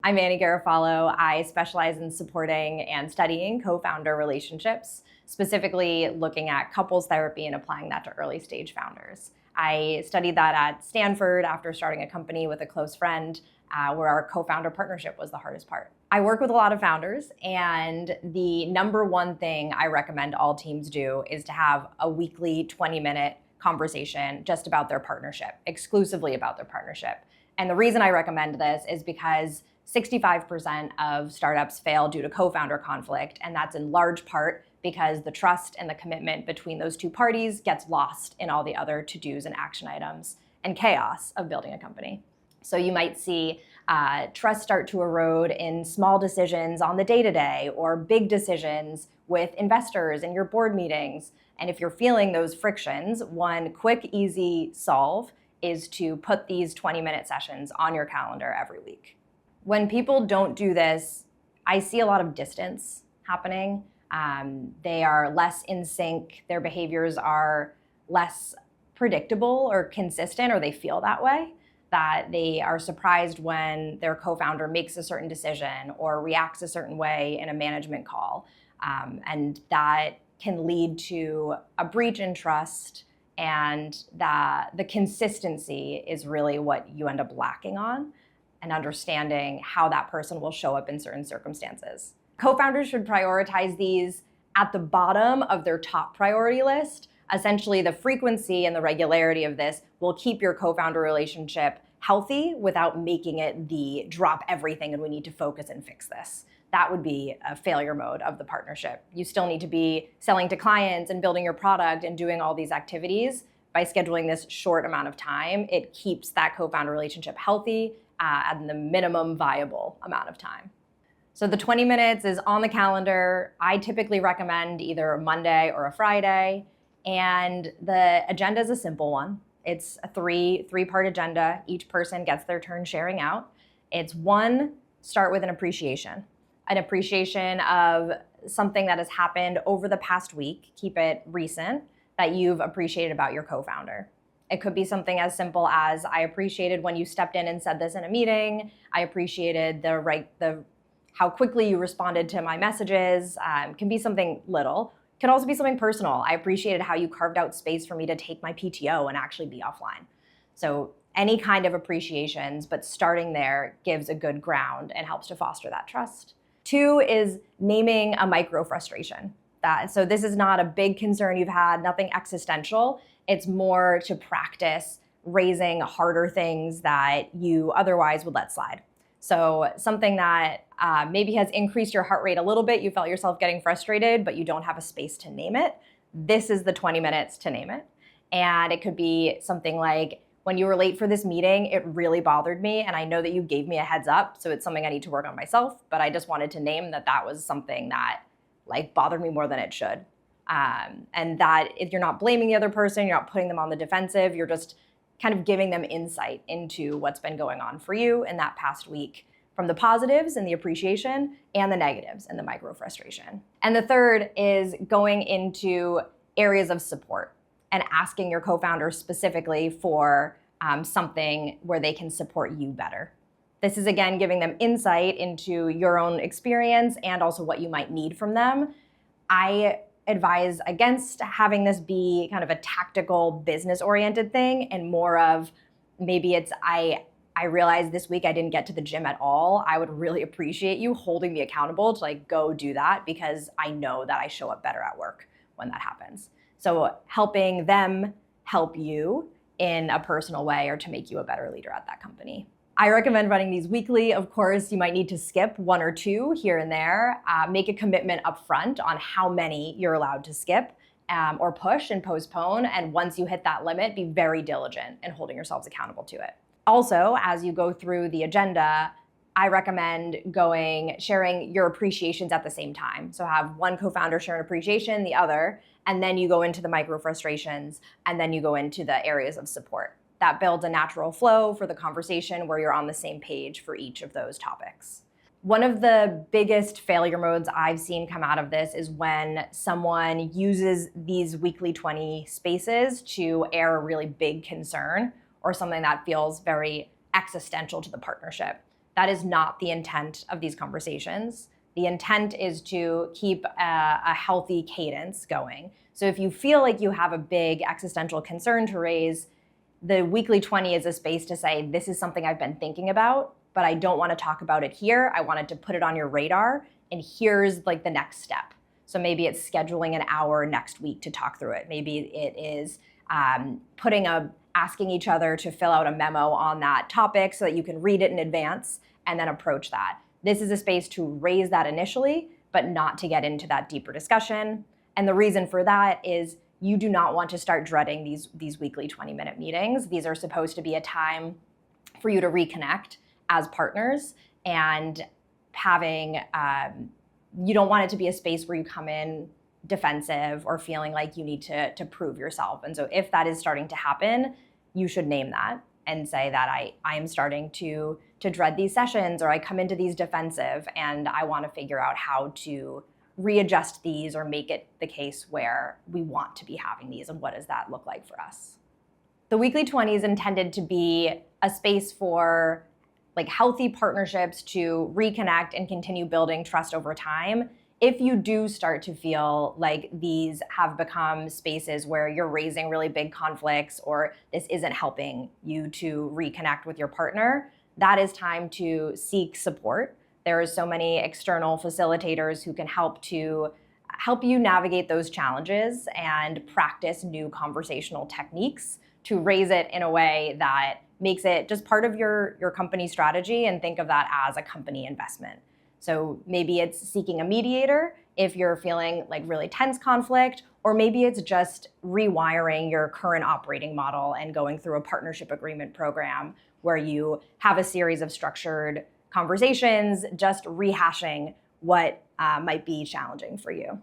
I'm Annie Garofalo. I specialize in supporting and studying co-founder relationships, specifically looking at couples therapy and applying that to early stage founders. I studied that at Stanford after starting a company with a close friend where our co-founder partnership was the hardest part. I work with a lot of founders, and the number one thing I recommend all teams do is to have a weekly 20-minute conversation just about their partnership, exclusively about their partnership. And the reason I recommend this is because 65% of startups fail due to co-founder conflict, and that's in large part because the trust and the commitment between those two parties gets lost in all the other to-dos and action items and chaos of building a company. So you might see trust start to erode in small decisions on the day-to-day or big decisions with investors in your board meetings. And if you're feeling those frictions, one quick, easy solve is to put these 20-minute sessions on your calendar every week. When people don't do this, I see a lot of distance happening. They are less in sync. Their behaviors are less predictable or consistent, or they feel that way, that they are surprised when their co-founder makes a certain decision or reacts a certain way in a management call. And that can lead to a breach in trust, and the consistency is really what you end up lacking on, and understanding how that person will show up in certain circumstances. Co-founders should prioritize these at the bottom of their top priority list. Essentially, the frequency and the regularity of this will keep your co-founder relationship healthy without making it the drop everything and we need to focus and fix this. That would be a failure mode of the partnership. You still need to be selling to clients and building your product and doing all these activities. By scheduling this short amount of time, it keeps that co-founder relationship healthy at the minimum viable amount of time. So the 20 minutes is on the calendar. I typically recommend either a Monday or a Friday. And the agenda is a simple one. It's a three-part agenda. Each person gets their turn sharing out. It's one, start with an appreciation of something that has happened over the past week. Keep it recent, that you've appreciated about your co-founder. It could be something as simple as, I appreciated when you stepped in and said this in a meeting. I appreciated how quickly you responded to my messages. Can be something little. Can also be something personal. I appreciated how you carved out space for me to take my PTO and actually be offline. So any kind of appreciations, but starting there gives a good ground and helps to foster that trust. Two is naming a micro frustration. So this is not a big concern you've had, nothing existential. It's more to practice raising harder things that you otherwise would let slide. So something that maybe has increased your heart rate a little bit, you felt yourself getting frustrated, but you don't have a space to name it. This is the 20 minutes to name it. And it could be something like, when you were late for this meeting, it really bothered me, and I know that you gave me a heads up, so it's something I need to work on myself, but I just wanted to name that was something that bothered me more than it should. And that if you're not blaming the other person, you're not putting them on the defensive, you're just kind of giving them insight into what's been going on for you in that past week, from the positives and the appreciation and the negatives and the micro frustration. And the third is going into areas of support and asking your co-founder specifically for something where they can support you better. This is, again, giving them insight into your own experience and also what you might need from them. I advise against having this be kind of a tactical, business-oriented thing, and more of maybe it's, I realized this week I didn't get to the gym at all. I would really appreciate you holding me accountable to go do that, because I know that I show up better at work when that happens. So helping them help you in a personal way, or to make you a better leader at that company. I recommend running these weekly. Of course, you might need to skip one or two here and there. Make a commitment up front on how many you're allowed to skip or push and postpone. And once you hit that limit, be very diligent in holding yourselves accountable to it. Also, as you go through the agenda, I recommend sharing your appreciations at the same time. So have one co-founder share an appreciation, the other, and then you go into the micro frustrations, and then you go into the areas of support. That builds a natural flow for the conversation where you're on the same page for each of those topics. One of the biggest failure modes I've seen come out of this is when someone uses these weekly 20 spaces to air a really big concern or something that feels very existential to the partnership. That is not the intent of these conversations. The intent is to keep a healthy cadence going. So if you feel like you have a big existential concern to raise, the weekly 20 is a space to say, this is something I've been thinking about, but I don't want to talk about it here. I wanted to put it on your radar, and here's like the next step. So maybe it's scheduling an hour next week to talk through it. Maybe it is asking each other to fill out a memo on that topic so that you can read it in advance and then approach that. This is a space to raise that initially, but not to get into that deeper discussion. And the reason for that is you do not want to start dreading these weekly 20-minute meetings. These are supposed to be a time for you to reconnect as partners, and you don't want it to be a space where you come in defensive or feeling like you need to prove yourself. And so if that is starting to happen, you should name that and say that I am starting to dread these sessions, or I come into these defensive and I want to figure out how to readjust these or make it the case where we want to be having these, and what does that look like for us. The weekly 20 is intended to be a space for like healthy partnerships to reconnect and continue building trust over time. If you do start to feel like these have become spaces where you're raising really big conflicts, or this isn't helping you to reconnect with your partner, that is time to seek support. There are so many external facilitators who can help you navigate those challenges and practice new conversational techniques to raise it in a way that makes it just part of your company strategy, and think of that as a company investment. So maybe it's seeking a mediator if you're feeling like really tense conflict, or maybe it's just rewiring your current operating model and going through a partnership agreement program where you have a series of structured conversations, just rehashing what might be challenging for you.